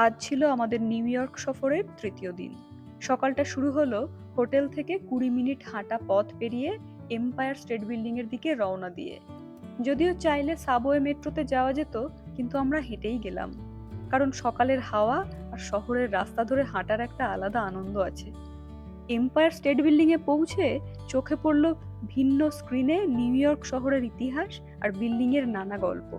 আজ ছিল আমাদের নিউ ইয়র্ক সফরের তৃতীয় দিন। সকালটা শুরু হলো হোটেল থেকে 20 মিনিট হাঁটা পথ পেরিয়ে এম্পায়ার স্টেট বিল্ডিং এর দিকে রওনা দিয়ে। যদিও চাইলে সাবওয়ে মেট্রোতে যাওয়া যেত, কিন্তু আমরা হেঁটেই গেলাম। কারণ সকালের হাওয়া আর শহরের রাস্তা ধরে হাঁটার একটা আলাদা আনন্দ আছে। এম্পায়ার স্টেট বিল্ডিং এ পৌঁছে চোখে পড়ল ভিন্ন স্ক্রিনে নিউ ইয়র্ক শহরের ইতিহাস আর বিল্ডিং এর নানা গল্প।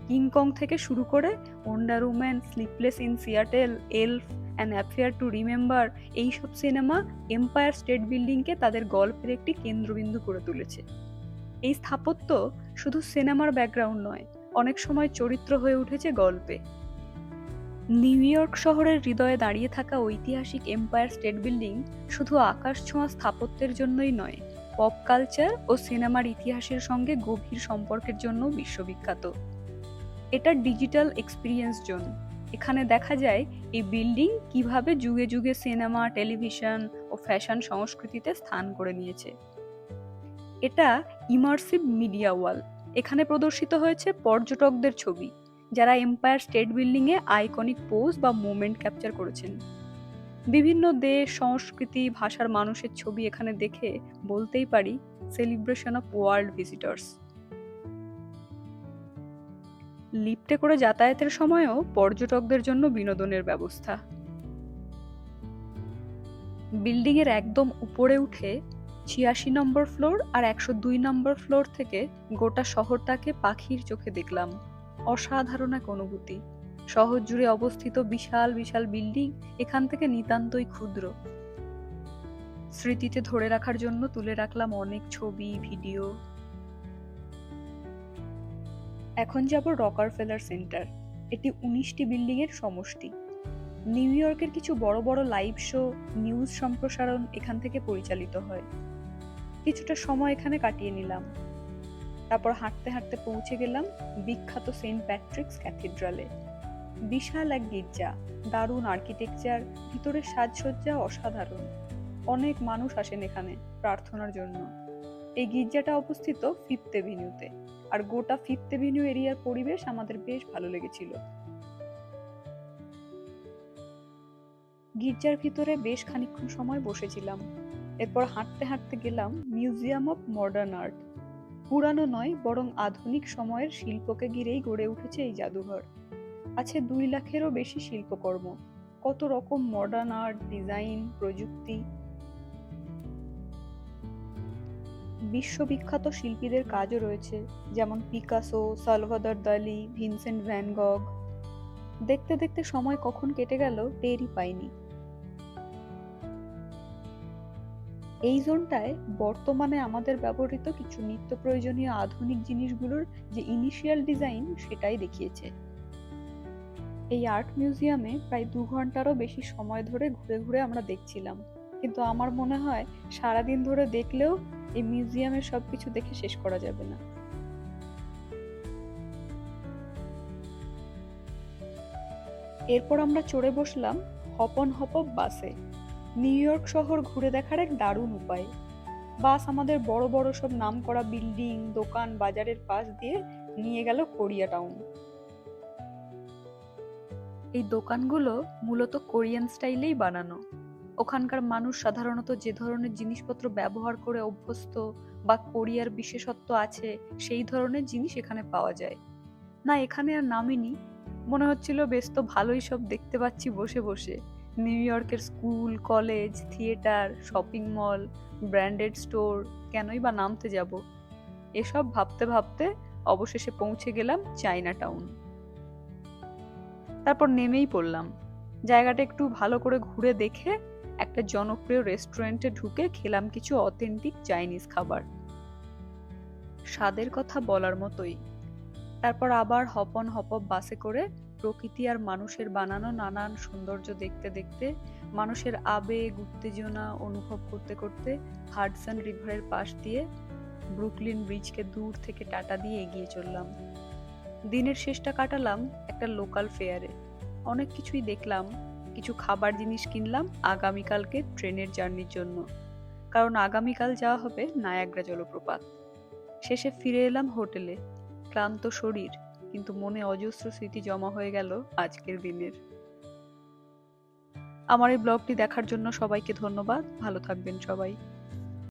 কিংকং থেকে শুরু করে wonder woman, sleepless in Seattle, elf, an affair to remember, এইসব সিনেমা এম্পায়ার স্টেট বিল্ডিংকে তাদের গল্পের একটি কেন্দ্রবিন্দু করে তুলেছে। এই স্থাপত্য শুধু সিনেমার ব্যাকগ্রাউন্ড নয়, অনেক সময় চরিত্র হয়ে উঠেছে গল্পে। নিউ ইয়র্ক শহরের হৃদয়ে দাঁড়িয়ে থাকা ঐতিহাসিক এম্পায়ার স্টেট বিল্ডিং শুধু আকাশ ছোঁয়া স্থাপত্যের জন্যই নয়, পপ কালচার ও সিনেমার ইতিহাসের সঙ্গে গভীর সম্পর্কের জন্য বিশ্ববিখ্যাত। এটা ডিজিটাল এক্সপিরিয়েন্স জোন। এখানে দেখা যায় এই বিল্ডিং কিভাবে যুগে যুগে সিনেমা, টেলিভিশন ও ফ্যাশন সংস্কৃতিতে স্থান করে নিয়েছে। এটা ইমার্সিভ মিডিয়া ওয়াল। এখানে প্রদর্শিত হয়েছে পর্যটকদের ছবি, যারা এম্পায়ার স্টেট বিল্ডিং এ আইকনিক পোজ বা মোমেন্ট ক্যাপচার করেছেন। বিভিন্ন দেশ, সংস্কৃতি, ভাষার মানুষের ছবি এখানে দেখে বলতেই পারি সেলিব্রেশন অফ ওয়ার্ল্ড ভিজিটর্স। লিফটে করে যাতায়াতের সময়ও পর্যটকদের জন্য বিনোদনের ব্যবস্থা। বিল্ডিং এর একদম উপরে উঠে 86 নম্বর ফ্লোর আর 102 নম্বর ফ্লোর থেকে গোটা শহরটাকে পাখির চোখে দেখলাম। অসাধারণ এক অনুভূতি। শহর জুড়ে অবস্থিত বিশাল বিশাল বিল্ডিং এখান থেকে নিতান্তই ক্ষুদ্র। স্মৃতিতে ধরে রাখার জন্য তুলে রাখলাম অনেক ছবি, ভিডিও। এখন যাব রকারফেলার সেন্টার। এটি 19টি বিল্ডিং এর সমষ্টি। নিউ ইয়র্কের কিছু বড় বড় লাইভ শো, নিউজ সম্প্রসারণ এখান থেকে পরিচালিত হয়। কিছুটা সময় এখানে কাটিয়ে নিলাম। তারপর হাঁটতে হাঁটতে পৌঁছে গেলাম বিখ্যাত সেন্ট প্যাট্রিকস ক্যাথিড্রালে। বিশাল এক গির্জা, দারুণ আর্কিটেকচার, ভিতরের সাজসজ্জা অসাধারণ। অনেক মানুষ আসেন এখানে প্রার্থনার জন্য। এই গির্জাটা অবস্থিত ফিফথ এভিনিউতে, আর গোটা ফিফথ এভিনিউ এরিয়ার পরিবেশ আমাদের বেশ ভালো লেগেছিল। গির্জার ভিতরে বেশ খানিকক্ষণ সময় বসেছিলাম। এরপর হাঁটতে হাঁটতে গেলাম মিউজিয়াম অফ মডার্ন আর্ট। পুরানো নয়, বরং আধুনিক সময়ের শিল্পকে ঘিরেই গড়ে উঠেছে এই জাদুঘর। আছে 2 লাখেরও বেশি শিল্পকর্ম, কত রকম মডার্ন আর্ট, ডিজাইন, প্রযুক্তি। বিশ্ববিখ্যাত শিল্পীদের কাজও রয়েছে, যেমন পিকাসো, সালভাদর দালি, ভিনসেন্ট ভ্যান গগ। দেখতে দেখতে সময় কখন কেটে গেল টেরই পাইনি। এই জোনটায় বর্তমানে আমাদের ব্যবহৃত কিছু নিত্য প্রয়োজনীয় আধুনিক জিনিসগুলোর যে ইনিশিয়াল ডিজাইন, সেটাই দেখিয়েছে। এই আর্ট মিউজিয়ামে প্রায় 2 ঘন্টারও বেশি সময় ধরে ঘুরে ঘুরে আমরা দেখছিলাম, কিন্তু আমার মনে হয় সারাদিন ধরে দেখলেও এই মিউজিয়ামের সবকিছু দেখে শেষ করা যাবে না। এরপর আমরা চড়ে বসলাম হপ অন হপ অফ বাসে। নিউ ইয়র্ক শহর ঘুরে দেখার এক দারুণ উপায়। বাস আমাদের বড় বড় সব নামকরা বিল্ডিং, দোকান, বাজারের পাশ দিয়ে নিয়ে গেল কোরিয়া টাউন। এই দোকানগুলো মূলত কোরিয়ান স্টাইলেই বানানো। ওখানকার মানুষ সাধারণত যে ধরনের জিনিসপত্র ব্যবহার করে অভ্যস্ত বা কোরিয়ার বিশেষত্ব আছে, সেই ধরনের জিনিস এখানে পাওয়া যায়। না, এখানে আর নামিনি। মনে হচ্ছিল বেশ তো ভালোই সব দেখতে পাচ্ছি বসে বসে। নিউ ইয়র্কের school, college, theatre, shopping mall, branded store, কেনই বা নামতে যাব। এসব ভাবতে ভাবতে অবশেষে পৌঁছে গেলাম চায়না টাউন। তারপর নেমেই পড়লাম। জায়গাটা একটু ভালো করে ঘুরে দেখে একটা জনপ্রিয় রেস্টুরেন্টে ঢুকে খেলাম কিছু অথেন্টিক চাইনিজ খাবার। স্বাদের কথা বলার মতোই। তারপর আবার হপ অন হপ অফ বাসে করে প্রকৃতি আর মানুষের বানানো নানান সৌন্দর্য দেখতে দেখতে, মানুষের আবেগ, উত্তেজনা অনুভব করতে করতে হাডসন রিভারের পাশ দিয়ে ব্রুকলিন ব্রিজকে দূর থেকে টাটা দিয়ে এগিয়ে চললাম। দিনের শেষটা কাটালাম একটা লোকাল ফেয়ারে। অনেক কিছুই দেখলাম, কিছু খাবার জিনিস কিনলাম আগামীকালকে ট্রেনের জার্নির জন্য, কারণ আগামীকাল যাওয়া হবে নায়াগ্রা জলপ্রপাত। শেষে ফিরে এলাম হোটেলে। ক্লান্ত শরীর, কিন্তু মনে অজস্র স্মৃতি জমা হয়ে গেল আজকের দিনের। আমার এই ব্লগটি দেখার জন্য সবাইকে ধন্যবাদ। ভালো থাকবেন সবাই।